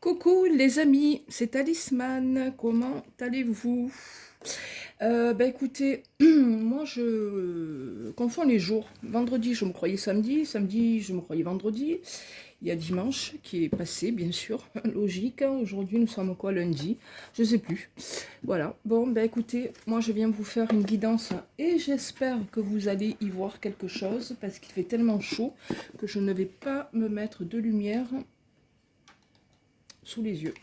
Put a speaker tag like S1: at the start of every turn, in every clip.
S1: Coucou les amis, c'est Talisman, comment allez-vous? Écoutez, moi je confonds les jours. Vendredi je me croyais samedi, samedi je me croyais vendredi. Il y a dimanche qui est passé bien sûr, logique. Aujourd'hui nous sommes quoi, lundi? Je sais plus. Voilà, bon écoutez, moi je viens vous faire une guidance et j'espère que vous allez y voir quelque chose parce qu'il fait tellement chaud que je ne vais pas me mettre de lumière sous les yeux.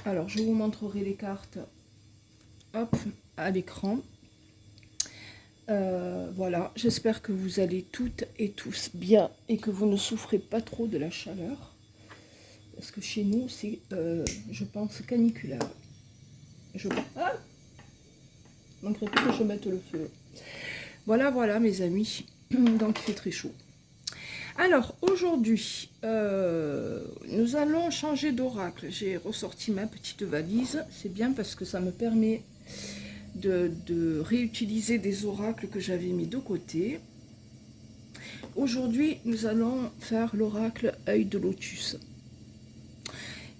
S1: Alors, je vous montrerai les cartes, hop, à l'écran. Voilà, j'espère que vous allez toutes et tous bien et que vous ne souffrez pas trop de la chaleur. Parce que chez nous, c'est, je pense, caniculaire. Ah, manquerait plus que je mette le feu. Voilà, voilà, mes amis. Donc, il fait très chaud. Alors, aujourd'hui, nous allons changer d'oracle. J'ai ressorti ma petite valise. C'est bien parce que ça me permet de réutiliser des oracles que j'avais mis de côté. Aujourd'hui, nous allons faire l'oracle œil de lotus.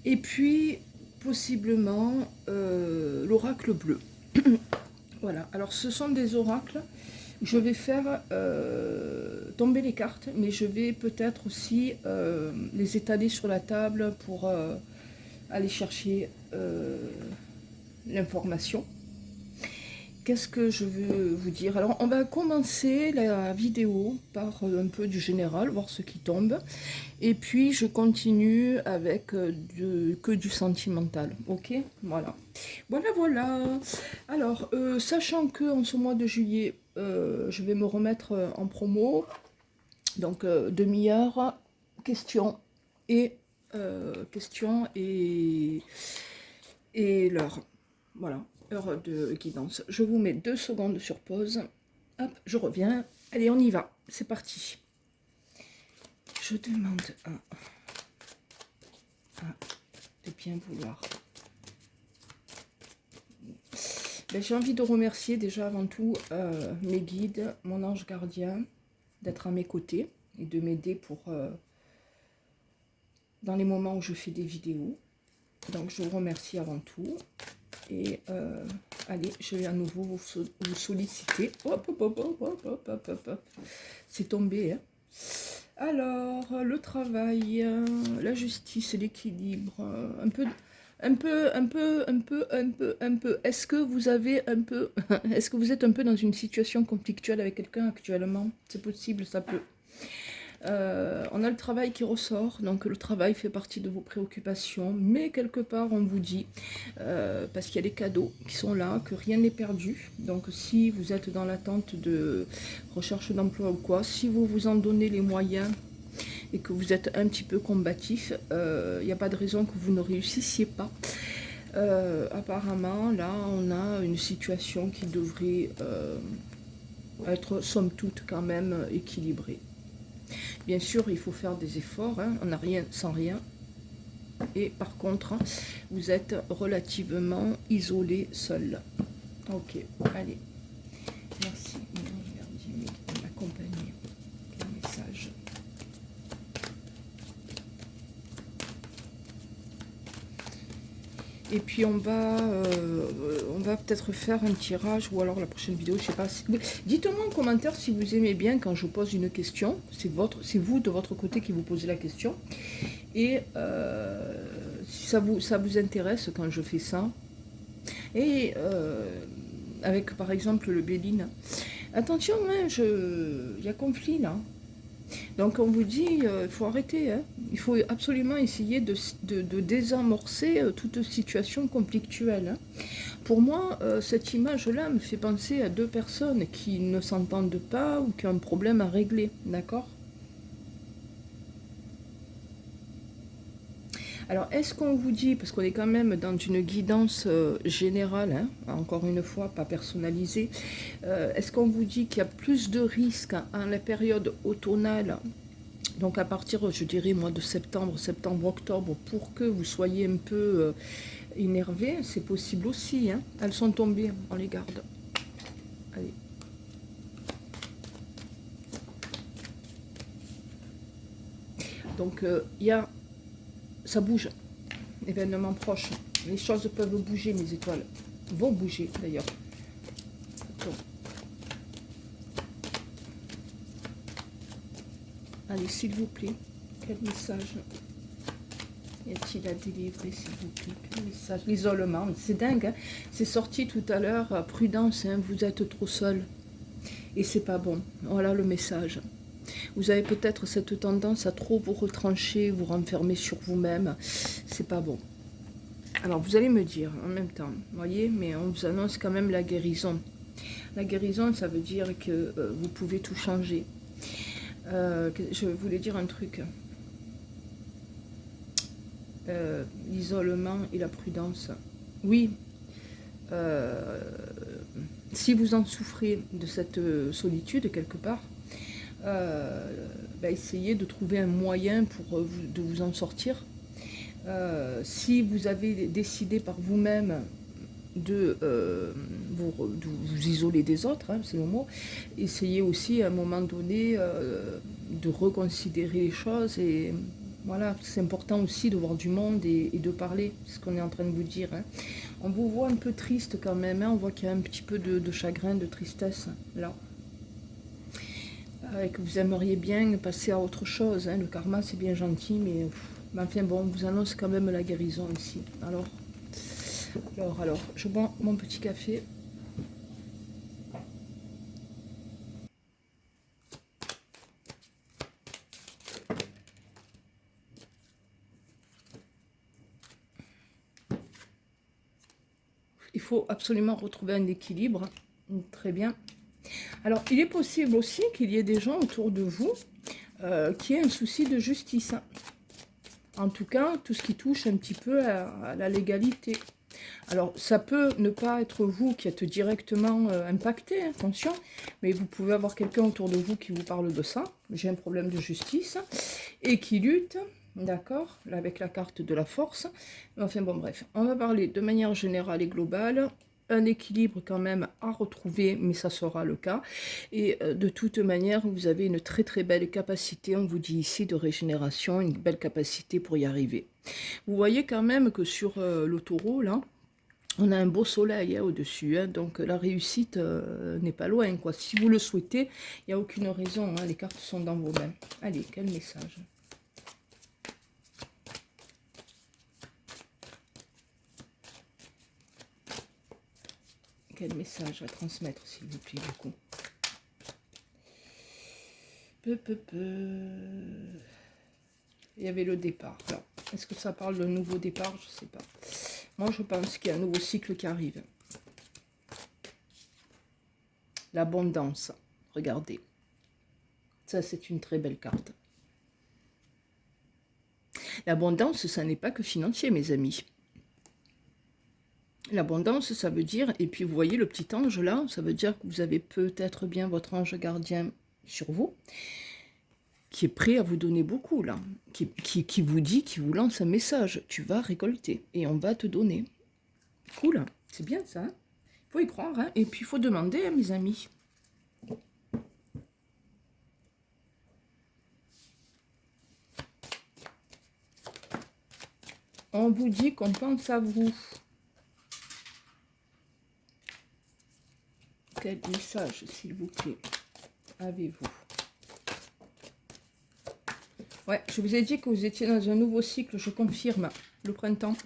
S1: Et puis, possiblement, l'oracle bleu. Voilà, alors ce sont des oracles. Je vais faire tomber les cartes, mais je vais peut-être aussi les étaler sur la table pour aller chercher l'information. Qu'est-ce que je veux vous dire? Alors, on va commencer la vidéo par un peu du général, voir ce qui tombe. Et puis, je continue avec que du sentimental. Ok? Voilà. Voilà, voilà. Alors, sachant qu'en ce mois de juillet, je vais me remettre en promo. Donc, demi-heure, questions et l'heure. Voilà, heure de guidance. Je vous mets 2 secondes sur pause. Hop, je reviens. Allez, on y va. C'est parti. Je demande de bien vouloir. J'ai envie de remercier déjà avant tout mes guides, mon ange gardien, d'être à mes côtés et de m'aider pour dans les moments où je fais des vidéos. Donc je vous remercie avant tout. Et allez, je vais à nouveau vous solliciter. Hop, hop, hop, hop, hop, hop, hop, hop, hop. C'est tombé, hein. Alors, le travail, la justice, l'équilibre, un peu. Est-ce que vous avez un peu... Est-ce que vous êtes un peu dans une situation conflictuelle avec quelqu'un actuellement? C'est possible, ça peut. On a le travail qui ressort, donc le travail fait partie de vos préoccupations, mais quelque part on vous dit, parce qu'il y a des cadeaux qui sont là, que rien n'est perdu. Donc si vous êtes dans l'attente de recherche d'emploi ou quoi, si vous vous en donnez les moyens et que vous êtes un petit peu combatif, il n'y a pas de raison que vous ne réussissiez pas. Apparemment, là, on a une situation qui devrait être, somme toute, quand même équilibrée. Bien sûr, il faut faire des efforts, hein, on n'a rien sans rien. Et par contre, vous êtes relativement isolé, seul. Ok, allez. Merci, mon ange gardien, de m'accompagner. Quel message. Et puis on va peut-être faire un tirage, ou alors la prochaine vidéo, je sais pas. Si... Dites-moi en commentaire si vous aimez bien quand je pose une question. C'est vous de votre côté qui vous posez la question. Et si ça vous intéresse quand je fais ça. Et avec par exemple le Béline. Attention, hein, il y a conflit là. Donc on vous dit, il faut arrêter, hein. Il faut absolument essayer de désamorcer toute situation conflictuelle. Hein. Pour moi, cette image-là me fait penser à 2 personnes qui ne s'entendent pas ou qui ont un problème à régler, d'accord? Alors, est-ce qu'on vous dit, parce qu'on est quand même dans une guidance générale, hein, encore une fois, pas personnalisée, est-ce qu'on vous dit qu'il y a plus de risques en la période automnale, donc à partir, je dirais, mois de septembre, octobre, pour que vous soyez un peu énervé? C'est possible aussi, hein. Elles sont tombées, on les garde. Allez. Donc, il y a ça bouge. Événement proche. Les choses peuvent bouger, mes étoiles. Vont bouger, d'ailleurs. Allez, s'il vous plaît. Quel message y a-t-il à délivrer, s'il vous plaît? Quel message? L'isolement. C'est dingue, hein. C'est sorti tout à l'heure. Prudence, hein, vous êtes trop seul. Et c'est pas bon. Voilà le message. Vous avez peut-être cette tendance à trop vous retrancher, vous renfermer sur vous-même. C'est pas bon. Alors, vous allez me dire en même temps, vous voyez, mais on vous annonce quand même la guérison. La guérison, ça veut dire que vous pouvez tout changer. Je voulais dire un truc. L'isolement et la prudence. Oui, si vous en souffrez de cette solitude quelque part, essayez de trouver un moyen pour de vous en sortir. Si vous avez décidé par vous-même de vous isoler des autres, hein, c'est le mot, essayez aussi à un moment donné de reconsidérer les choses. Et voilà, c'est important aussi de voir du monde et de parler, c'est ce qu'on est en train de vous dire, hein. On vous voit un peu triste quand même, hein, on voit qu'il y a un petit peu de chagrin, de tristesse là. Et que vous aimeriez bien passer à autre chose, hein. Le karma c'est bien gentil, mais enfin bon, on vous annonce quand même la guérison ici. Alors, je bois mon petit café. Il faut absolument retrouver un équilibre. Très bien. Alors, il est possible aussi qu'il y ait des gens autour de vous qui aient un souci de justice. En tout cas, tout ce qui touche un petit peu à la légalité. Alors, ça peut ne pas être vous qui êtes directement impacté, hein, attention, mais vous pouvez avoir quelqu'un autour de vous qui vous parle de ça. J'ai un problème de justice et qui lutte, d'accord, avec la carte de la force. Enfin bon, bref, on va parler de manière générale et globale. Un équilibre quand même à retrouver, mais ça sera le cas. Et de toute manière, vous avez une très très belle capacité, on vous dit ici, de régénération, une belle capacité pour y arriver. Vous voyez quand même que sur le taureau, là, on a un beau soleil hein, au-dessus, hein, donc la réussite n'est pas loin, quoi. Si vous le souhaitez, il n'y a aucune raison, hein, les cartes sont dans vos mains. Allez, quel message? Quel message à transmettre, s'il vous plaît, du coup? Il y avait le départ. Alors, est-ce que ça parle d'un nouveau départ? Je ne sais pas. Moi, je pense qu'il y a un nouveau cycle qui arrive. L'abondance. Regardez. Ça, c'est une très belle carte. L'abondance, ça n'est pas que financier, mes amis. L'abondance, ça veut dire, et puis vous voyez le petit ange là, ça veut dire que vous avez peut-être bien votre ange gardien sur vous, qui est prêt à vous donner beaucoup là, qui vous dit, qui vous lance un message, tu vas récolter et on va te donner. Cool, c'est bien ça, hein, faut y croire, hein. Et puis il faut demander, hein, mes amis. On vous dit qu'on pense à vous. Quel message, s'il vous plaît, avez-vous? Ouais, je vous ai dit que vous étiez dans un nouveau cycle, je confirme, le printemps.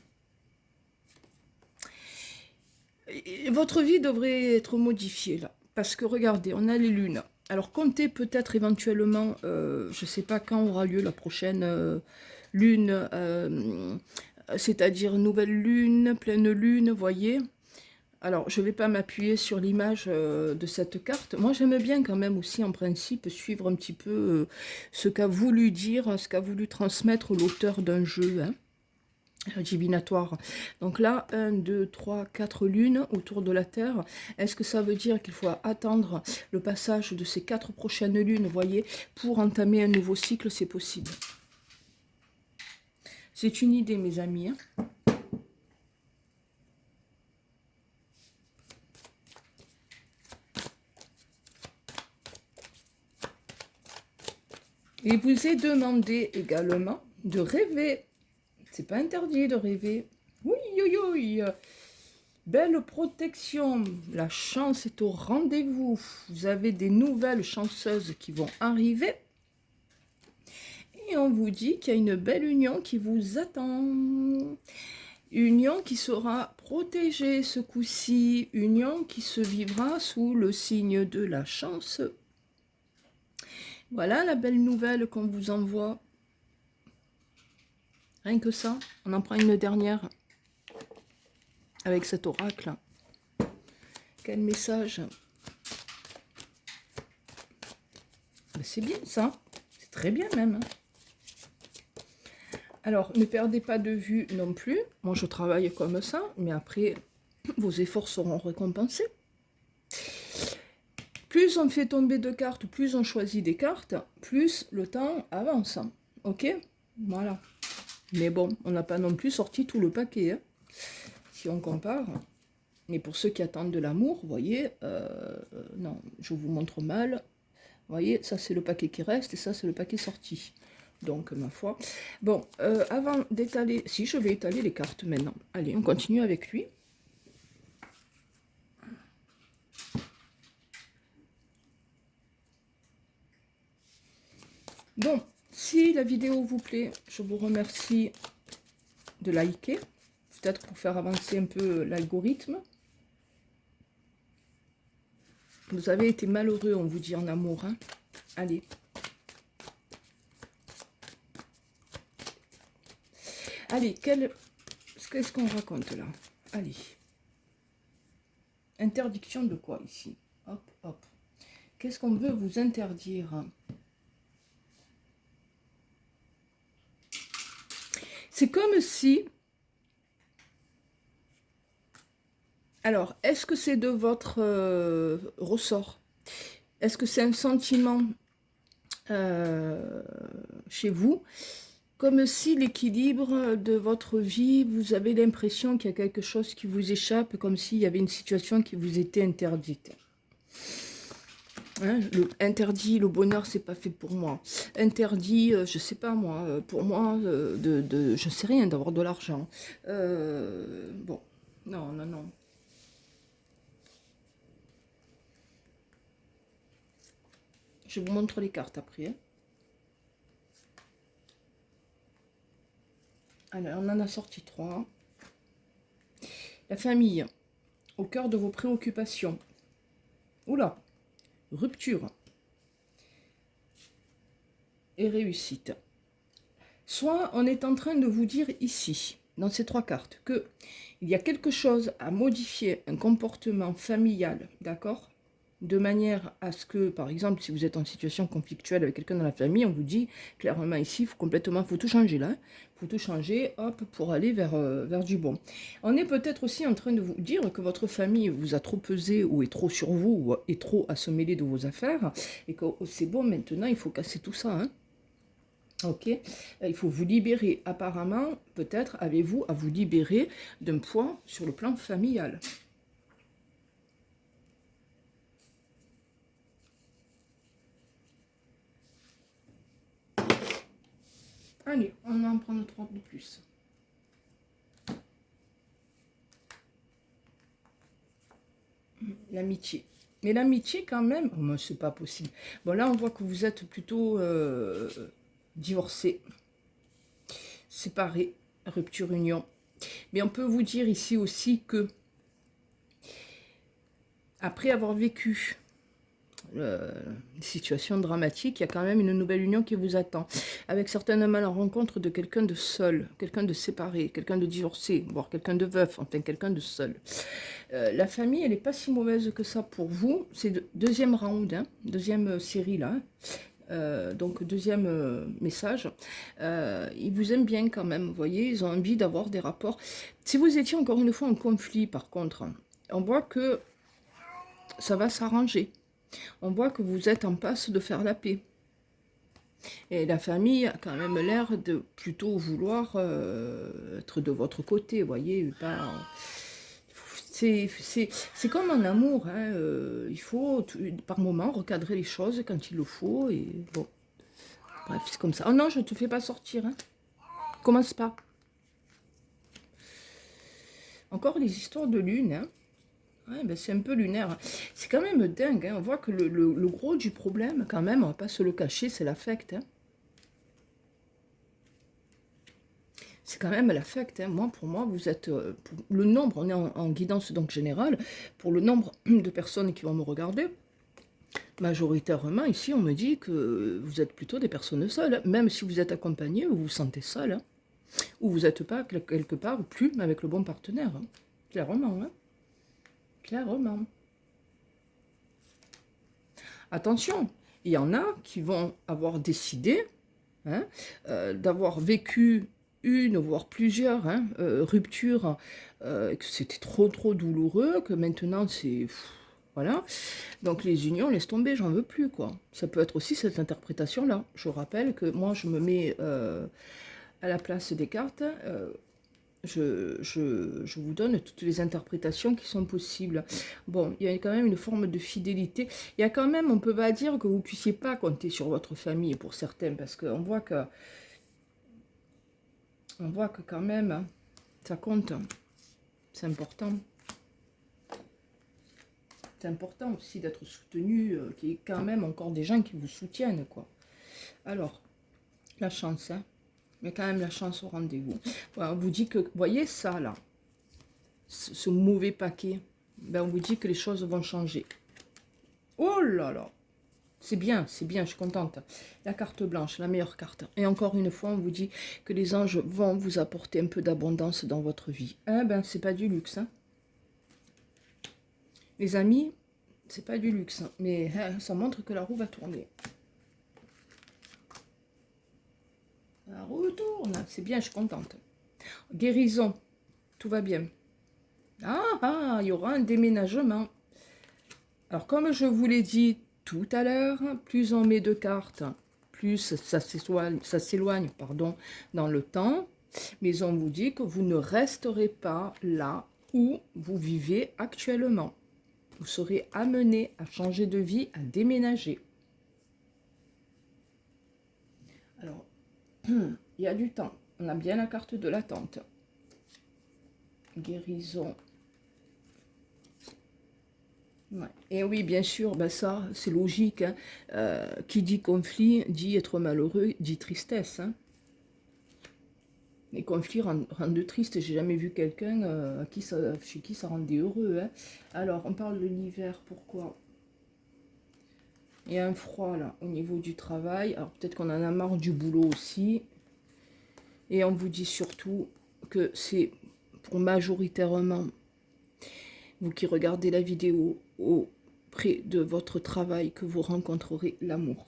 S1: Et votre vie devrait être modifiée, là. Parce que, regardez, on a les lunes. Alors, comptez peut-être éventuellement, je ne sais pas quand aura lieu la prochaine lune, c'est-à-dire nouvelle lune, pleine lune, voyez. Alors, je ne vais pas m'appuyer sur l'image de cette carte. Moi, j'aime bien quand même aussi, en principe, suivre un petit peu ce qu'a voulu dire, ce qu'a voulu transmettre l'auteur d'un jeu, hein, divinatoire. Donc là, 1, 2, 3, 4 lunes autour de la Terre. Est-ce que ça veut dire qu'il faut attendre le passage de ces 4 prochaines lunes, vous voyez, pour entamer un nouveau cycle? C'est possible. C'est une idée, mes amis, hein. Il vous est demandé également de rêver. C'est pas interdit de rêver. Oui, oui, oui. Belle protection. La chance est au rendez-vous. Vous avez des nouvelles chanceuses qui vont arriver. Et on vous dit qu'il y a une belle union qui vous attend. Union qui sera protégée ce coup-ci. Union qui se vivra sous le signe de la chance. Voilà la belle nouvelle qu'on vous envoie. Rien que ça, on en prend une dernière avec cet oracle. Quel message! C'est bien ça, c'est très bien même. Alors, ne perdez pas de vue non plus. Moi, je travaille comme ça, mais après, vos efforts seront récompensés. Plus on fait tomber de cartes, plus on choisit des cartes, plus le temps avance. Ok? Voilà. Mais bon, on n'a pas non plus sorti tout le paquet, hein, si on compare. Mais pour ceux qui attendent de l'amour, vous voyez, non, je vous montre mal. Vous voyez, ça c'est le paquet qui reste et ça c'est le paquet sorti. Donc, ma foi. Bon, avant d'étaler, si je vais étaler les cartes maintenant. Allez, on continue avec lui. Bon, si la vidéo vous plaît, je vous remercie de liker. Peut-être pour faire avancer un peu l'algorithme. Vous avez été malheureux, on vous dit en amour. Hein. Allez. Allez, qu'est-ce qu'on raconte là? Allez. Interdiction de quoi ici? Hop, hop. Qu'est-ce qu'on veut vous interdire? C'est comme si... Alors, est-ce que c'est de votre ressort? Est-ce que c'est un sentiment chez vous? Comme si l'équilibre de votre vie, vous avez l'impression qu'il y a quelque chose qui vous échappe, comme s'il y avait une situation qui vous était interdite. Hein, interdit, le bonheur, c'est pas fait pour moi. Interdit, je sais pas moi, pour moi, je sais rien, d'avoir de l'argent. Bon, non, non, non. Je vous montre les cartes après. Hein. Alors, on en a sorti 3. La famille, au cœur de vos préoccupations. Oula, rupture et réussite. Soit on est en train de vous dire ici, dans ces 3 cartes, que il y a quelque chose à modifier, un comportement familial, d'accord ? De manière à ce que, par exemple, si vous êtes en situation conflictuelle avec quelqu'un dans la famille, on vous dit clairement ici, il faut tout changer là, il faut tout changer, hop, pour aller vers du bon. On est peut-être aussi en train de vous dire que votre famille vous a trop pesé ou est trop sur vous ou est trop à se mêler de vos affaires et que c'est bon, maintenant il faut casser tout ça, hein. Ok, il faut vous libérer. Apparemment, peut-être avez-vous à vous libérer d'un poids sur le plan familial. Allez, on va en prendre 3 de plus. L'amitié. Mais l'amitié, quand même, oh, c'est pas possible. Bon, là, on voit que vous êtes plutôt divorcé, séparé, rupture, union. Mais on peut vous dire ici aussi que, après avoir vécu une situation dramatique, il y a quand même une nouvelle union qui vous attend, avec certainement la rencontre de quelqu'un de seul, quelqu'un de séparé, quelqu'un de divorcé, voire quelqu'un de veuf, enfin quelqu'un de seul. La famille, elle n'est pas si mauvaise que ça pour vous, c'est le deuxième round, hein, deuxième série là, donc deuxième message, ils vous aiment bien quand même, vous voyez, ils ont envie d'avoir des rapports. Si vous étiez encore une fois en conflit par contre, on voit que ça va s'arranger. On voit que vous êtes en passe de faire la paix. Et la famille a quand même l'air de plutôt vouloir être de votre côté, vous voyez. C'est comme en amour, hein, il faut par moment recadrer les choses quand il le faut. Et bon, bref, c'est comme ça. Oh non, je ne te fais pas sortir. Hein. Commence pas. Encore les histoires de lune, hein. Ouais, ben c'est un peu lunaire. C'est quand même dingue, hein. On voit que le gros du problème, quand même, on va pas se le cacher, c'est l'affect, hein. C'est quand même l'affect, hein. Moi, pour moi, vous êtes... pour le nombre, on est en guidance donc générale, pour le nombre de personnes qui vont me regarder, majoritairement, ici, on me dit que vous êtes plutôt des personnes seules, hein. Même si vous êtes accompagné, vous vous sentez seul, hein. Ou vous n'êtes pas quelque part, ou plus, avec le bon partenaire, hein. Clairement, hein. Clairement. Attention, il y en a qui vont avoir décidé, hein, d'avoir vécu une, voire plusieurs, hein, ruptures, que c'était trop douloureux, que maintenant c'est... Voilà. Donc les unions, laisse tomber, j'en veux plus, quoi. Ça peut être aussi cette interprétation-là. Je rappelle que moi, je me mets à la place des cartes. Je vous donne toutes les interprétations qui sont possibles. Bon, il y a quand même une forme de fidélité. Il y a quand même, on ne peut pas dire que vous ne puissiez pas compter sur votre famille pour certains, parce qu'on voit que... On voit que quand même, ça compte. C'est important. C'est important aussi d'être soutenu, qu'il y ait quand même encore des gens qui vous soutiennent, quoi. Alors, la chance, hein. Mais quand même la chance au rendez-vous. Voilà, on vous dit que, voyez ça là, ce mauvais paquet, ben on vous dit que les choses vont changer. Oh là là, c'est bien, je suis contente. La carte blanche, la meilleure carte. Et encore une fois, on vous dit que les anges vont vous apporter un peu d'abondance dans votre vie. Eh ben, c'est pas du luxe, hein. Les amis, c'est pas du luxe, hein, mais hein, ça montre que la roue va tourner. La roue tourne, c'est bien, je suis contente. Guérison, tout va bien. Ah, il y aura un déménagement. Alors, comme je vous l'ai dit tout à l'heure, plus on met de cartes, plus ça s'éloigne, pardon, dans le temps. Mais on vous dit que vous ne resterez pas là où vous vivez actuellement. Vous serez amené à changer de vie, à déménager. Alors, il y a du temps. On a bien la carte de l'attente. Guérison. Ouais. Et oui, bien sûr, ben ça, c'est logique, hein. Qui dit conflit, dit être malheureux, dit tristesse, hein. Les conflits rendent triste. J'ai jamais vu quelqu'un chez qui ça rendait heureux, hein. Alors, on parle de l'hiver, pourquoi? Il y a un froid, là, au niveau du travail. Alors, peut-être qu'on en a marre du boulot aussi. Et on vous dit surtout que c'est pour majoritairement vous qui regardez la vidéo auprès de votre travail que vous rencontrerez l'amour.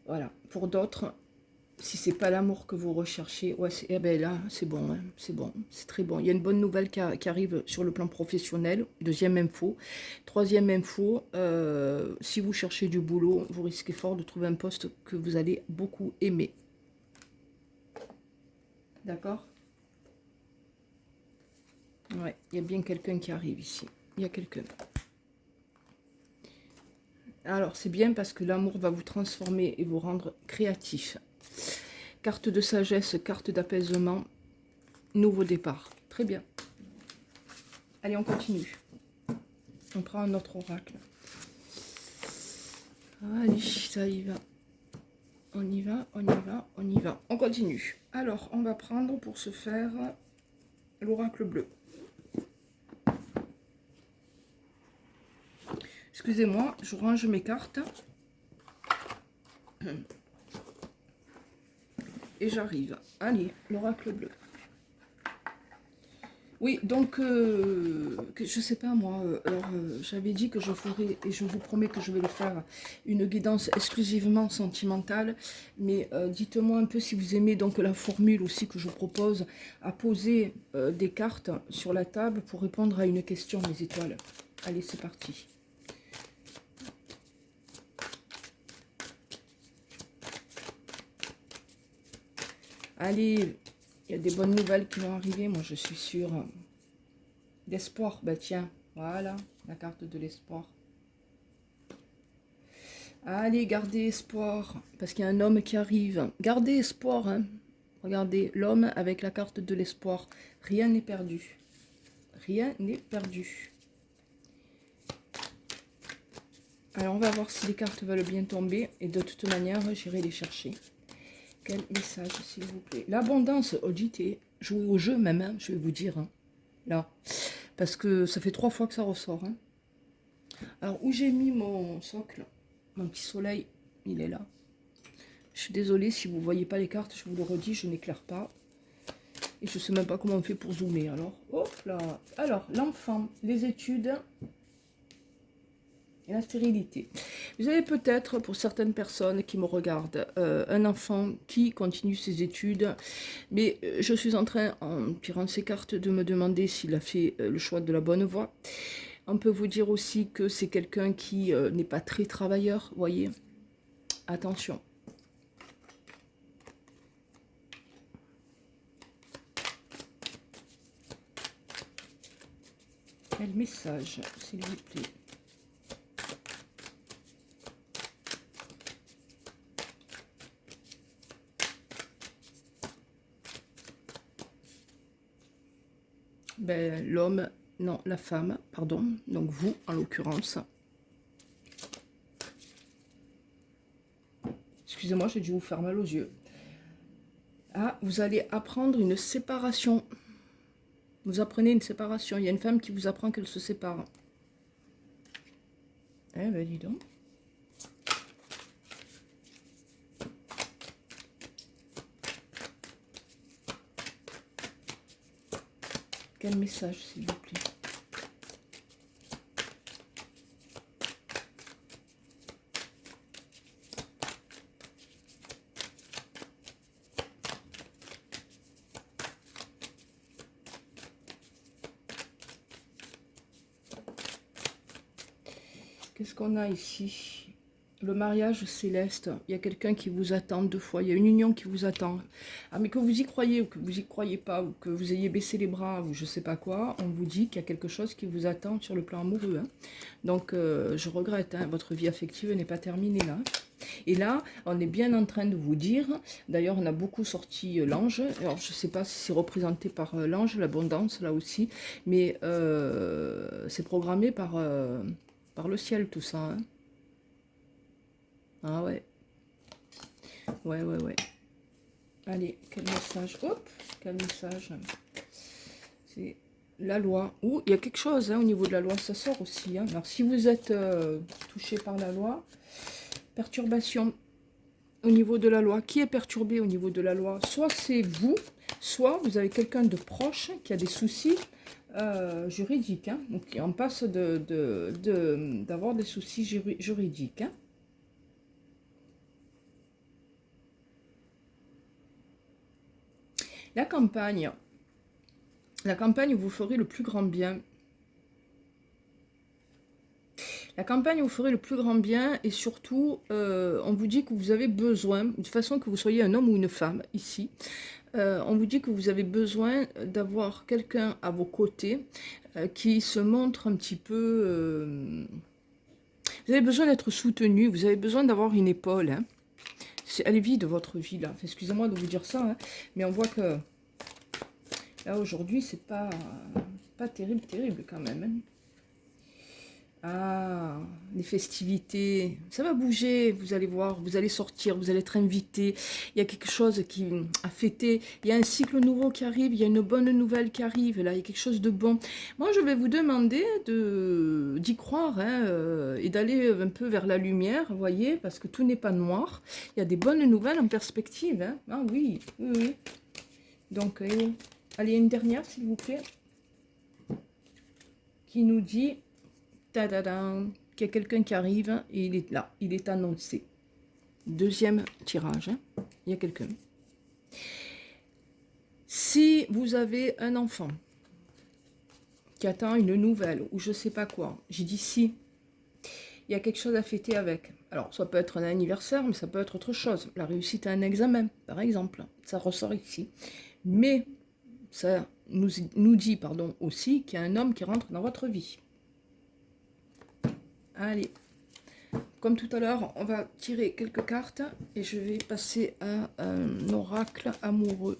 S1: Voilà. Pour d'autres, si c'est pas l'amour que vous recherchez, ouais, eh ben là, c'est bon, hein, c'est bon, c'est très bon. Il y a une bonne nouvelle qui arrive sur le plan professionnel. Deuxième info. Troisième info, si vous cherchez du boulot, vous risquez fort de trouver un poste que vous allez beaucoup aimer. D'accord? Ouais, il y a bien quelqu'un qui arrive ici. Il y a quelqu'un. Alors, c'est bien parce que l'amour va vous transformer et vous rendre créatif. Carte de sagesse, carte d'apaisement, nouveau départ. Très bien. Allez, on continue. On prend un autre oracle. Allez, ça y va. On y va, on y va, on y va. On continue. Alors, on va prendre pour se faire l'oracle bleu. Excusez-moi, je range mes cartes. Et j'arrive. Allez, l'oracle bleu. Oui, donc, je sais pas moi, j'avais dit que je ferais, et je vous promets que je vais le faire, une guidance exclusivement sentimentale, mais dites-moi un peu si vous aimez donc la formule aussi que je vous propose, à poser des cartes sur la table pour répondre à une question, mes étoiles. Allez, c'est parti. Allez, il y a des bonnes nouvelles qui vont arriver, moi je suis sûre. D'espoir, bah tiens, voilà, la carte de l'espoir. Allez, gardez espoir, parce qu'il y a un homme qui arrive. Gardez espoir, hein. Regardez, l'homme avec la carte de l'espoir. Rien n'est perdu. Rien n'est perdu. Alors, on va voir si les cartes veulent bien tomber. Et de toute manière, j'irai les chercher. Quel message, s'il vous plaît? L'abondance, OJT, jouer au jeu même, hein, je vais vous dire. Hein, là. Parce que ça fait 3 fois que ça ressort. Hein. Alors, où j'ai mis mon socle? Mon petit soleil, il est là. Je suis désolée si vous ne voyez pas les cartes, je vous le redis, je n'éclaire pas. Et je ne sais même pas comment on fait pour zoomer. Alors, hop là. Alors, l'enfant, les études et la stérilité. Vous avez peut-être, pour certaines personnes qui me regardent, un enfant qui continue ses études. Mais je suis en train, en tirant ces cartes, de me demander s'il a fait le choix de la bonne voie. On peut vous dire aussi que c'est quelqu'un qui n'est pas très travailleur, voyez. Attention. Quel message, s'il vous plaît? Ben, l'homme, non, la femme, pardon, donc vous, en l'occurrence. Excusez-moi, j'ai dû vous faire mal aux yeux. Ah, vous allez apprendre une séparation. Vous apprenez une séparation. Il y a une femme qui vous apprend qu'elle se sépare. Eh ben, dis donc. Quel message, s'il vous plaît? Qu'est-ce qu'on a ici? Le mariage céleste. Il y a quelqu'un qui vous attend 2 fois. Il y a une union qui vous attend. Ah, mais que vous y croyez ou que vous y croyez pas, ou que vous ayez baissé les bras, ou je sais pas quoi, on vous dit qu'il y a quelque chose qui vous attend sur le plan amoureux. Hein. Donc, je regrette, hein, votre vie affective n'est pas terminée là. Et là, on est bien en train de vous dire, d'ailleurs, on a beaucoup sorti l'ange. Alors, je ne sais pas si c'est représenté par l'ange, l'abondance, là aussi, mais c'est programmé par le ciel, tout ça. Hein. Ah ouais. Ouais, ouais, ouais. Allez, quel message? Hop, quel message? C'est la loi. Ouh, il y a quelque chose hein, au niveau de la loi, ça sort aussi. Hein. Alors, si vous êtes touché par la loi, perturbation au niveau de la loi. Qui est perturbé au niveau de la loi? Soit c'est vous, soit vous avez quelqu'un de proche qui a des soucis juridiques. Hein. Donc, on passe d'avoir des soucis juridiques. Hein. La campagne vous ferait le plus grand bien. La campagne vous ferait le plus grand bien et surtout, on vous dit que vous avez besoin, de façon que vous soyez un homme ou une femme ici, on vous dit que vous avez besoin d'avoir quelqu'un à vos côtés qui se montre un petit peu... vous avez besoin d'être soutenu, vous avez besoin d'avoir une épaule. Hein. Elle est vide votre vie là. Excusez-moi de vous dire ça, hein, mais on voit que là aujourd'hui c'est pas terrible quand même. Hein. Ah, les festivités, ça va bouger, vous allez voir, vous allez sortir, vous allez être invité, il y a quelque chose qui a fêté, il y a un cycle nouveau qui arrive, il y a une bonne nouvelle qui arrive, là, il y a quelque chose de bon. Moi, je vais vous demander d'y croire hein, et d'aller un peu vers la lumière, vous voyez, parce que tout n'est pas noir, il y a des bonnes nouvelles en perspective. Hein. Ah oui, oui, oui. Donc, allez, une dernière, s'il vous plaît, qui nous dit... Tadadam, qu'il y a quelqu'un qui arrive et il est là, il est annoncé. Deuxième tirage, hein. Il y a quelqu'un. Si vous avez un enfant qui attend une nouvelle ou je sais pas quoi, j'ai dit si, il y a quelque chose à fêter avec. Alors, ça peut être un anniversaire, mais ça peut être autre chose. La réussite à un examen, par exemple, ça ressort ici. Mais ça nous dit pardon, aussi qu'il y a un homme qui rentre dans votre vie. Allez, comme tout à l'heure, on va tirer quelques cartes et je vais passer à un oracle amoureux.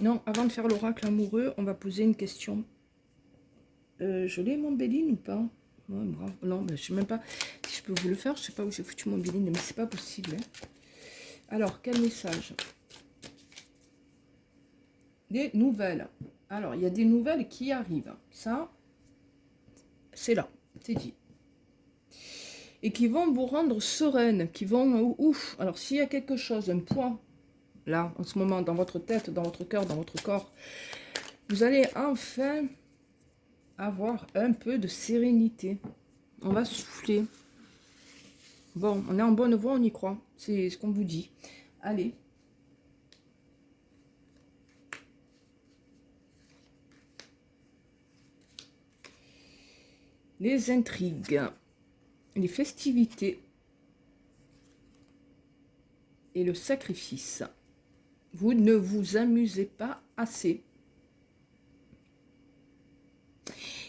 S1: Non, avant de faire l'oracle amoureux, on va poser une question. Je l'ai mon Béline ou pas? Ouais, bravo. Non, ben, je ne sais même pas si je peux vous le faire. Je ne sais pas où j'ai foutu mon Béline, mais c'est pas possible. Hein. Alors, quel message? Des nouvelles. Alors, il y a des nouvelles qui arrivent. Ça, c'est là, c'est dit. Et qui vont vous rendre sereine, qui vont... Ouf. Alors, s'il y a quelque chose, un point, là, en ce moment, dans votre tête, dans votre cœur, dans votre corps, vous allez enfin avoir un peu de sérénité. On va souffler. Bon, on est en bonne voie, on y croit. C'est ce qu'on vous dit. Allez. Les intrigues, les festivités et le sacrifice. Vous ne vous amusez pas assez.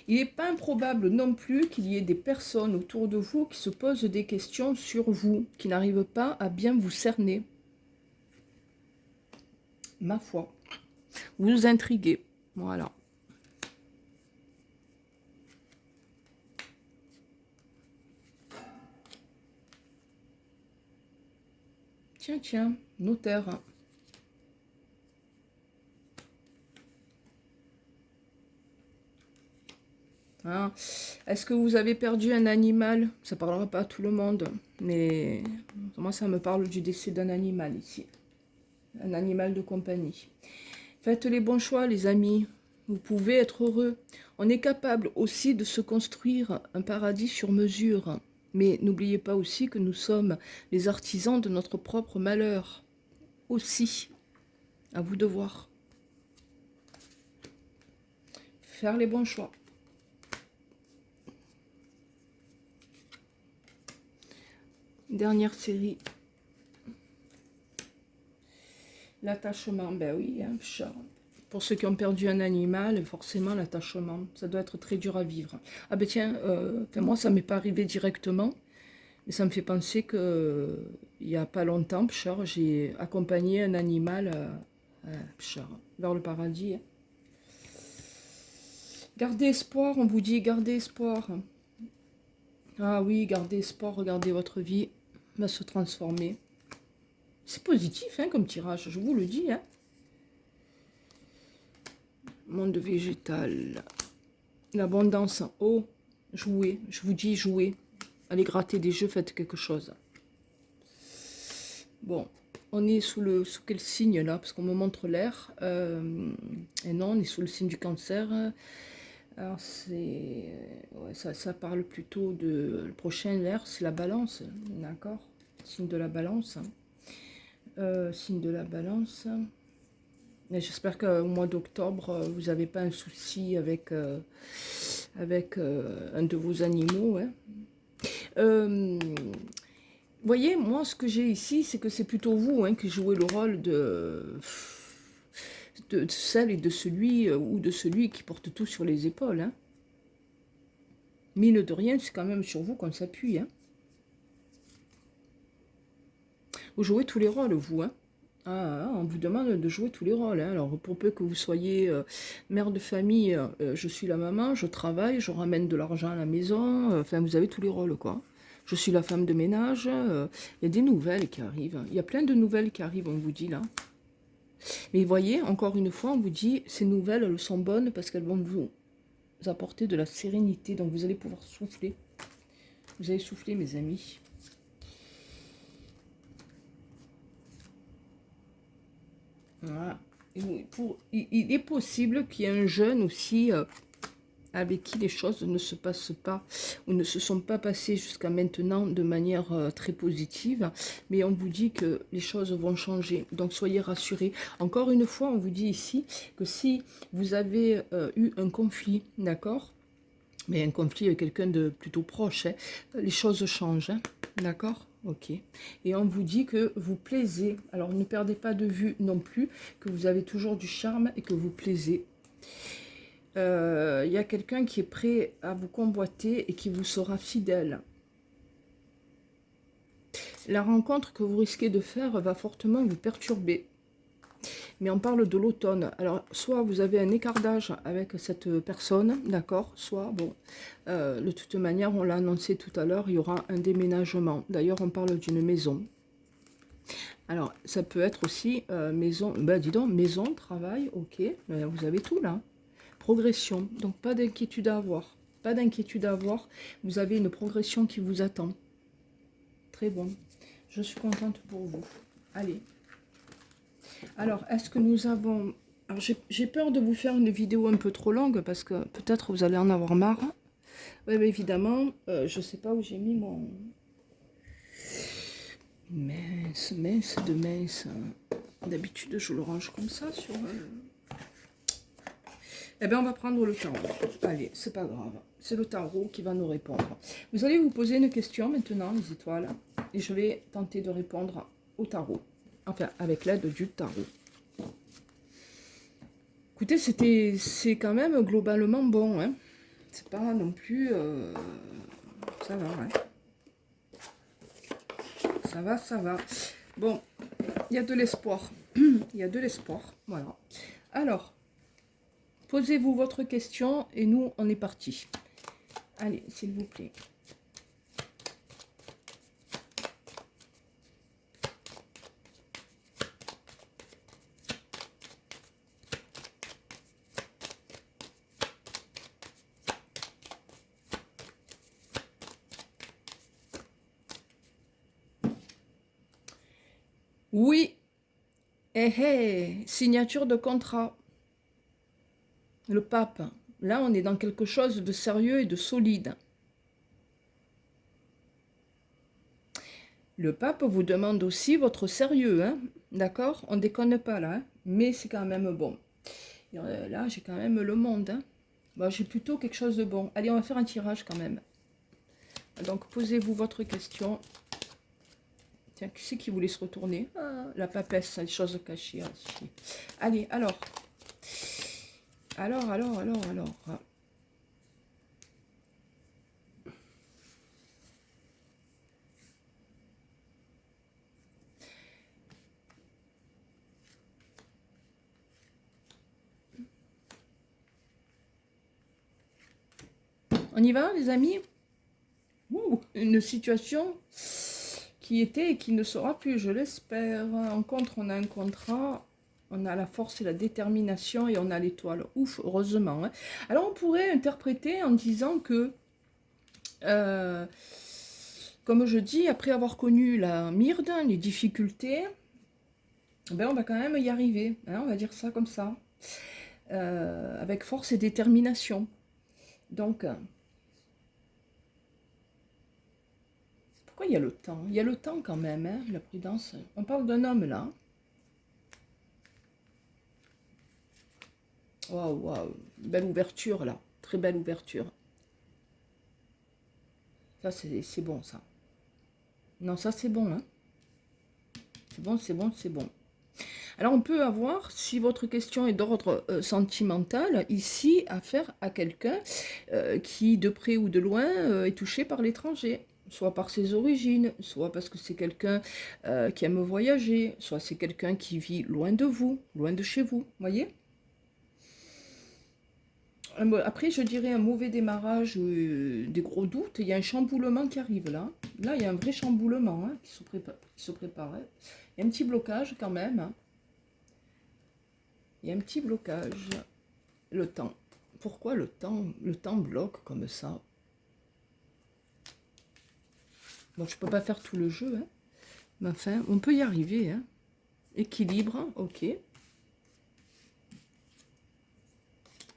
S1: Il n'est pas improbable non plus qu'il y ait des personnes autour de vous qui se posent des questions sur vous, qui n'arrivent pas à bien vous cerner. Ma foi. Vous vous intriguez. Voilà. Tiens, tiens, notaire. Hein? Est-ce que vous avez perdu un animal? Ça ne parlera pas à tout le monde, mais moi ça me parle du décès d'un animal ici. Un animal de compagnie. Faites les bons choix les amis, vous pouvez être heureux. On est capable aussi de se construire un paradis sur mesure. Mais n'oubliez pas aussi que nous sommes les artisans de notre propre malheur. Aussi, à vous de voir. Faire les bons choix. Dernière série. L'attachement, ben oui, hein, pour ceux qui ont perdu un animal, forcément l'attachement, ça doit être très dur à vivre. Ah ben tiens, moi ça m'est pas arrivé directement, mais ça me fait penser que il y a pas longtemps, j'ai accompagné un animal vers le paradis. Hein. Gardez espoir, on vous dit, gardez espoir. Ah oui, gardez espoir, regardez votre vie va se transformer. C'est positif hein, comme tirage, je vous le dis. Hein. Monde végétal. L'abondance. Oh, jouez. Je vous dis jouez. Allez gratter des jeux, faites quelque chose. Bon, on est sous quel signe là? Parce qu'on me montre l'air. Et non, on est sous le signe du cancer. Alors c'est... Ouais, ça parle plutôt de... Le prochain l'air, c'est la balance. D'accord? Signe de la balance. Signe de la balance. J'espère qu'au mois d'octobre, vous n'avez pas un souci avec, un de vos animaux. Hein. Voyez, moi, ce que j'ai ici, c'est que c'est plutôt vous hein, qui jouez le rôle de celle et de celui ou de celui qui porte tout sur les épaules. Hein. Mine de rien, c'est quand même sur vous qu'on s'appuie. Hein. Vous jouez tous les rôles, vous. Hein. Ah, on vous demande de jouer tous les rôles. Hein. Alors, pour peu que vous soyez mère de famille, je suis la maman, je travaille, je ramène de l'argent à la maison. Enfin, vous avez tous les rôles, quoi. Je suis la femme de ménage. Il y a des nouvelles qui arrivent. Il y a plein de nouvelles qui arrivent, on vous dit, là. Mais voyez, encore une fois, on vous dit, ces nouvelles, elles sont bonnes parce qu'elles vont vous apporter de la sérénité. Donc, vous allez pouvoir souffler. Vous allez souffler, mes amis. Voilà. Il est possible qu'il y ait un jeune aussi avec qui les choses ne se passent pas ou ne se sont pas passées jusqu'à maintenant de manière très positive. Mais on vous dit que les choses vont changer. Donc soyez rassurés. Encore une fois, on vous dit ici que si vous avez eu un conflit, d'accord? Mais un conflit avec quelqu'un de plutôt proche, hein, les choses changent, hein, d'accord? Ok. Et on vous dit que vous plaisez. Alors ne perdez pas de vue non plus que vous avez toujours du charme et que vous plaisez. Il y a quelqu'un qui est prêt à vous convoiter et qui vous sera fidèle. La rencontre que vous risquez de faire va fortement vous perturber. Mais on parle de l'automne. Alors, soit vous avez un écart d'âge avec cette personne, d'accord, soit, bon, de toute manière, on l'a annoncé tout à l'heure, il y aura un déménagement. D'ailleurs, on parle d'une maison. Alors, ça peut être aussi maison, ben dis donc, maison, travail, ok, vous avez tout là. Progression, donc pas d'inquiétude à avoir. Pas d'inquiétude à avoir, vous avez une progression qui vous attend. Très bon. Je suis contente pour vous. Allez. Alors, est-ce que nous avons... Alors, j'ai peur de vous faire une vidéo un peu trop longue parce que peut-être vous allez en avoir marre. Oui, mais évidemment, je ne sais pas où j'ai mis mon... Mince, mince de mince. D'habitude, je le range comme ça sur... Eh bien, on va prendre le tarot. Allez, c'est pas grave. C'est le tarot qui va nous répondre. Vous allez vous poser une question maintenant, les étoiles. Et je vais tenter de répondre au tarot. Enfin, avec l'aide du tarot. Écoutez, c'est quand même globalement bon. Hein. C'est pas non plus... ça va, hein. Ça va, ça va. Bon, il y a de l'espoir. Il y a de l'espoir. Voilà. Alors, posez-vous votre question et nous, on est parti. Allez, s'il vous plaît. Oui. Signature de contrat. Le pape. Là, on est dans quelque chose de sérieux et de solide. Le pape vous demande aussi votre sérieux, hein, d'accord? On déconne pas là, hein, mais c'est quand même bon. Et là, j'ai quand même le monde. Hein. Bon, j'ai plutôt quelque chose de bon. Allez, on va faire un tirage quand même. Donc, posez-vous votre question. Tiens, qui c'est qui voulait se retourner? La papesse, les choses cachées. Aussi. Allez, alors. Alors. On y va, les amis? Une situation qui était et qui ne sera plus, je l'espère. En contre, on a un contrat, on a la force et la détermination et on a l'étoile. Ouf, heureusement. Hein. Alors, on pourrait interpréter en disant que, comme je dis, après avoir connu la myrde, les difficultés, ben on va quand même y arriver. Hein, on va dire ça comme ça. Avec force et détermination. Donc... Pourquoi il y a le temps? Il y a le temps quand même, hein, la prudence. On parle d'un homme là. Waouh, waouh. Belle ouverture là. Très belle ouverture. Ça, c'est bon ça. Non, ça c'est bon. Hein. C'est bon, c'est bon, c'est bon. Alors on peut avoir, si votre question est d'ordre sentimental, ici affaire à quelqu'un qui, de près ou de loin, est touché par l'étranger. Soit par ses origines, soit parce que c'est quelqu'un qui aime voyager, soit c'est quelqu'un qui vit loin de vous, loin de chez vous, voyez? Après, je dirais un mauvais démarrage, des gros doutes, il y a un chamboulement qui arrive là. Là, il y a un vrai chamboulement hein, qui se prépare. Hein. Il y a un petit blocage quand même. Hein. Il y a un petit blocage. Le temps. Pourquoi le temps? Le temps bloque comme ça. Bon, je ne peux pas faire tout le jeu, hein. Mais enfin, on peut y arriver. Hein. Équilibre, ok.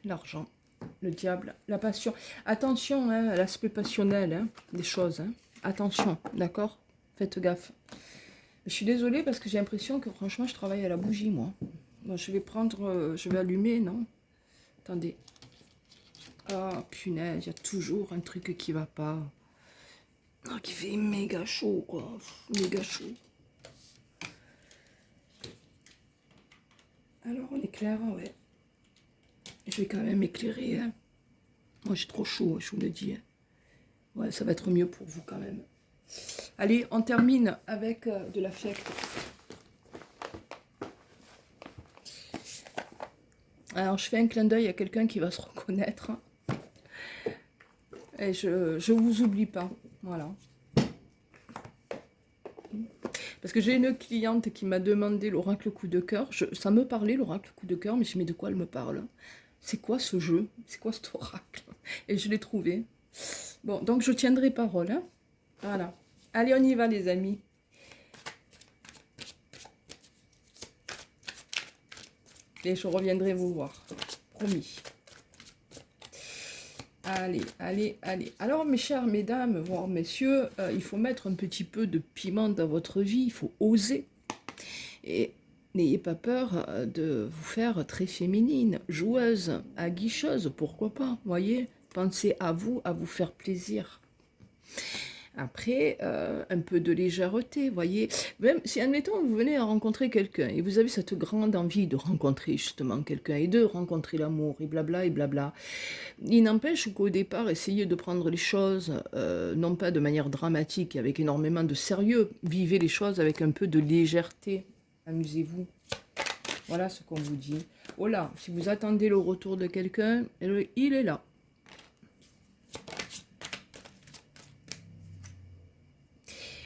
S1: L'argent, le diable, la passion. Attention hein, à l'aspect passionnel hein, des choses. Hein. Attention, d'accord? Faites gaffe. Je suis désolée parce que j'ai l'impression que franchement, je travaille à la bougie, moi. Bon, je vais prendre, je vais allumer, non? Attendez. Ah, punaise, il y a toujours un truc qui va pas. Oh, qui fait méga chaud, quoi. Méga chaud. Alors, on éclaire, ouais. Je vais quand même éclairer. Hein. Moi, j'ai trop chaud, je vous le dis. Hein. Ouais, ça va être mieux pour vous quand même. Allez, on termine avec de l'affect. Alors, je fais un clin d'œil à quelqu'un qui va se reconnaître. Et je vous oublie pas. Voilà. Parce que j'ai une cliente qui m'a demandé l'oracle coup de cœur. Ça me parlait, l'oracle coup de cœur, mais je me dis, mais de quoi elle me parle? C'est quoi ce jeu? C'est quoi cet oracle? Et je l'ai trouvé. Bon, donc je tiendrai parole. Hein. Voilà. Allez, on y va, les amis. Et je reviendrai vous voir. Promis. Allez, allez, allez. Alors, mes chères mesdames, voire messieurs, il faut mettre un petit peu de piment dans votre vie. Il faut oser. Et n'ayez pas peur de vous faire très féminine, joueuse, aguicheuse, pourquoi pas, voyez. Pensez à vous faire plaisir. Après, un peu de légèreté, voyez. Même si, admettons, vous venez à rencontrer quelqu'un et vous avez cette grande envie de rencontrer justement quelqu'un et de rencontrer l'amour et blabla et blabla, il n'empêche qu'au départ, essayez de prendre les choses, non pas de manière dramatique et avec énormément de sérieux, vivez les choses avec un peu de légèreté, amusez-vous. Voilà ce qu'on vous dit. Voilà, si vous attendez le retour de quelqu'un, il est là.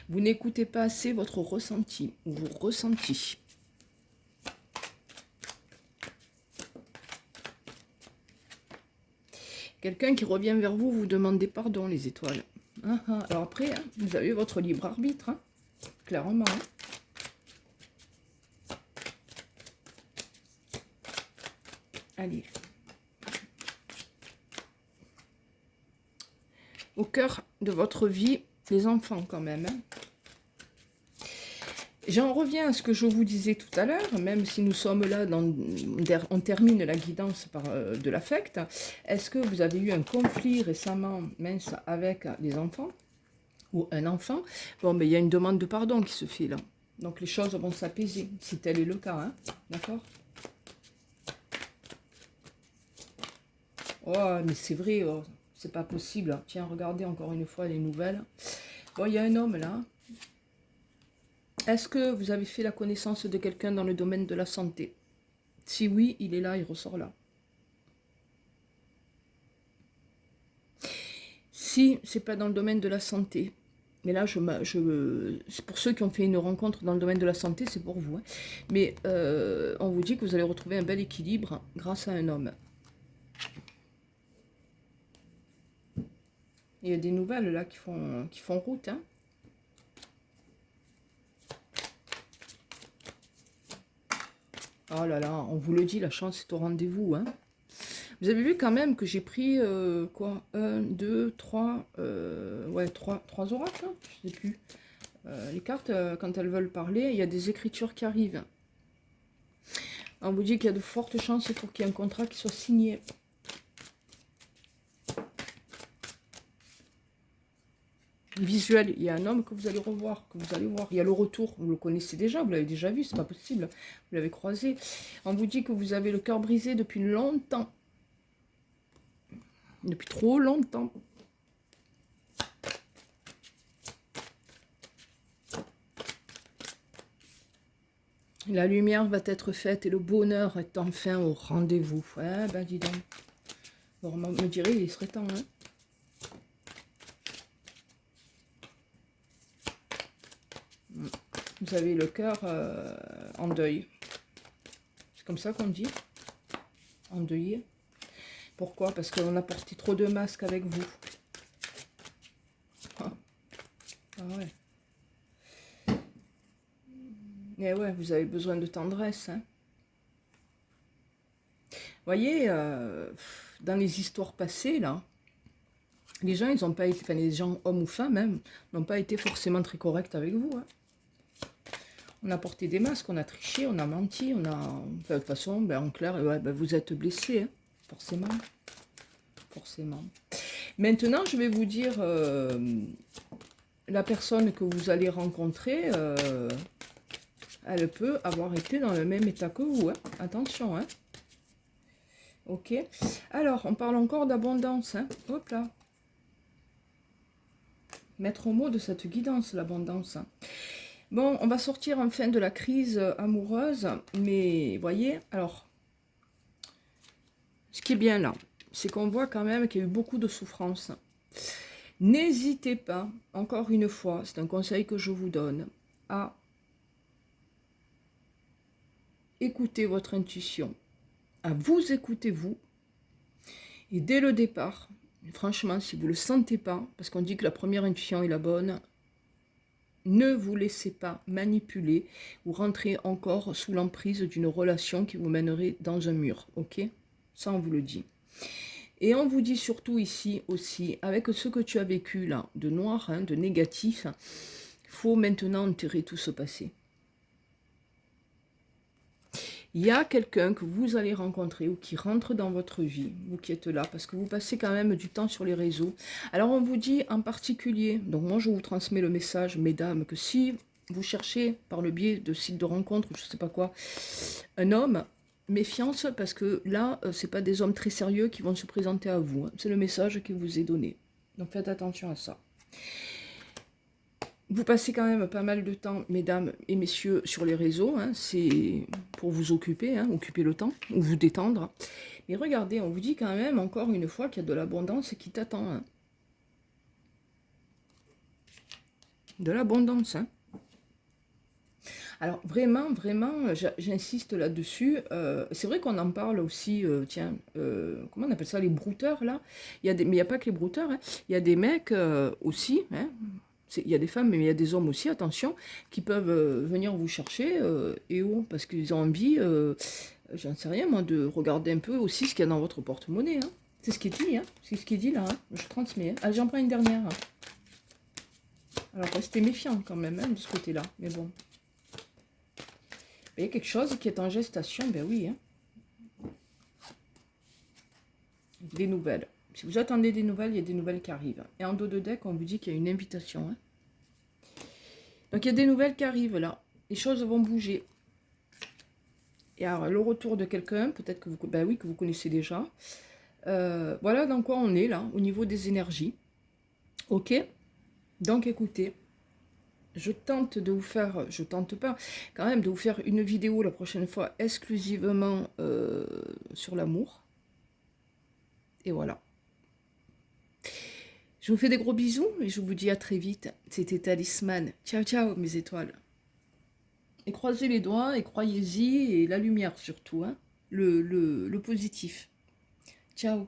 S1: Vous n'écoutez pas assez votre ressenti, ou vos ressentis. Quelqu'un qui revient vers vous, vous demandez pardon, les étoiles. Alors après, hein, vous avez votre libre arbitre, hein, clairement. Hein. Allez. Au cœur de votre vie, les enfants quand même. Hein. J'en reviens à ce que je vous disais tout à l'heure, même si nous sommes là, on termine la guidance par de l'affect. Est-ce que vous avez eu un conflit récemment, mince, avec les enfants ou un enfant? Bon, mais il y a une demande de pardon qui se fait là. Donc les choses vont s'apaiser, si tel est le cas. Hein. D'accord? Oh, mais c'est vrai, oh, c'est pas possible. Tiens, regardez encore une fois les nouvelles. Bon, il y a un homme là. Est-ce que vous avez fait la connaissance de quelqu'un dans le domaine de la santé? Si oui, il est là, il ressort là. Si c'est pas dans le domaine de la santé, mais là, c'est pour ceux qui ont fait une rencontre dans le domaine de la santé, c'est pour vous. Hein. Mais on vous dit que vous allez retrouver un bel équilibre grâce à un homme. Il y a des nouvelles là qui font route. Hein. Oh là là, on vous le dit, la chance est au rendez-vous. Hein. Vous avez vu quand même que j'ai pris, quoi, 1, 2, 3, ouais, 3 oracles, hein, je ne sais plus. Les cartes, quand elles veulent parler, il y a des écritures qui arrivent. On vous dit qu'il y a de fortes chances pour qu'il y ait un contrat qui soit signé. Visuel, il y a un homme que vous allez revoir, que vous allez voir. Il y a le retour, vous le connaissez déjà, vous l'avez déjà vu, c'est pas possible. Vous l'avez croisé. On vous dit que vous avez le cœur brisé depuis longtemps. Depuis trop longtemps. La lumière va être faite et le bonheur est enfin au rendez-vous. Eh ben dis donc. Bon, on me dirait, il serait temps, hein. Vous avez le cœur en deuil. C'est comme ça qu'on dit. Endeuillé. Pourquoi? Parce qu'on a porté trop de masques avec vous. Ah ouais. Et ouais, vous avez besoin de tendresse. Hein. Voyez, dans les histoires passées, là, les gens, ils n'ont pas été, enfin les gens, hommes ou femmes même, n'ont pas été forcément très corrects avec vous. Hein. On a porté des masques, on a triché, on a menti, on a... Enfin, de toute façon, ben, en clair, ouais, ben, vous êtes blessé, hein, forcément. Forcément. Maintenant, je vais vous dire, la personne que vous allez rencontrer, elle peut avoir été dans le même état que vous. Hein. Attention, hein. Ok. Alors, on parle encore d'abondance. Hein. Hop là. Mettre au mot de cette guidance, l'abondance. Bon, on va sortir enfin de la crise amoureuse, mais voyez, alors, ce qui est bien là, c'est qu'on voit quand même qu'il y a eu beaucoup de souffrance. N'hésitez pas, encore une fois, c'est un conseil que je vous donne, à écouter votre intuition, à vous écouter vous, et dès le départ, franchement, si vous ne le sentez pas, parce qu'on dit que la première intuition est la bonne, ne vous laissez pas manipuler ou rentrer encore sous l'emprise d'une relation qui vous mènerait dans un mur, ok? Ça, on vous le dit. Et on vous dit surtout ici aussi, avec ce que tu as vécu là, de noir, hein, de négatif, il faut maintenant enterrer tout ce passé. Il y a quelqu'un que vous allez rencontrer ou qui rentre dans votre vie, vous qui êtes là, parce que vous passez quand même du temps sur les réseaux. Alors on vous dit en particulier, donc moi je vous transmets le message, mesdames, que si vous cherchez par le biais de sites de rencontres, je ne sais pas quoi, un homme, méfiance, parce que là, c'est pas des hommes très sérieux qui vont se présenter à vous. Hein. C'est le message qui vous est donné. Donc faites attention à ça. Vous passez quand même pas mal de temps, mesdames et messieurs, sur les réseaux. Hein, c'est pour vous occuper, hein, occuper le temps, ou vous détendre. Mais regardez, on vous dit quand même, encore une fois, qu'il y a de l'abondance qui t'attend. Hein. De l'abondance. Hein. Alors, vraiment, vraiment, j'insiste là-dessus. C'est vrai qu'on en parle aussi, tiens, comment on appelle ça, les brouteurs, là. Mais il n'y a pas que les brouteurs. Hein. Il y a des mecs aussi, hein. Il y a des femmes, mais il y a des hommes aussi, attention, qui peuvent venir vous chercher, et où, parce qu'ils ont envie, j'en sais rien, moi, de regarder un peu aussi ce qu'il y a dans votre porte-monnaie. Hein. C'est ce qui est dit, hein. C'est ce qui est dit là. Hein. Je transmets. Hein. Allez, j'en prends une dernière. Hein. Alors, restez méfiant quand même, hein, de ce côté-là. Mais bon. Il y a quelque chose qui est en gestation, ben oui. Hein. Des nouvelles. Si vous attendez des nouvelles, il y a des nouvelles qui arrivent. Et en dos de deck, on vous dit qu'il y a une invitation. Hein. Donc il y a des nouvelles qui arrivent là. Les choses vont bouger. Et alors, le retour de quelqu'un, peut-être que vous, ben oui, que vous connaissez déjà. Voilà dans quoi on est là, au niveau des énergies. Ok. Donc écoutez, je tente de vous faire, je tente pas, quand même de vous faire une vidéo la prochaine fois exclusivement sur l'amour. Et voilà. Je vous fais des gros bisous et je vous dis à très vite. C'était Talisman. Ciao, ciao mes étoiles. Et croisez les doigts et croyez-y et la lumière surtout. Hein, le positif. Ciao.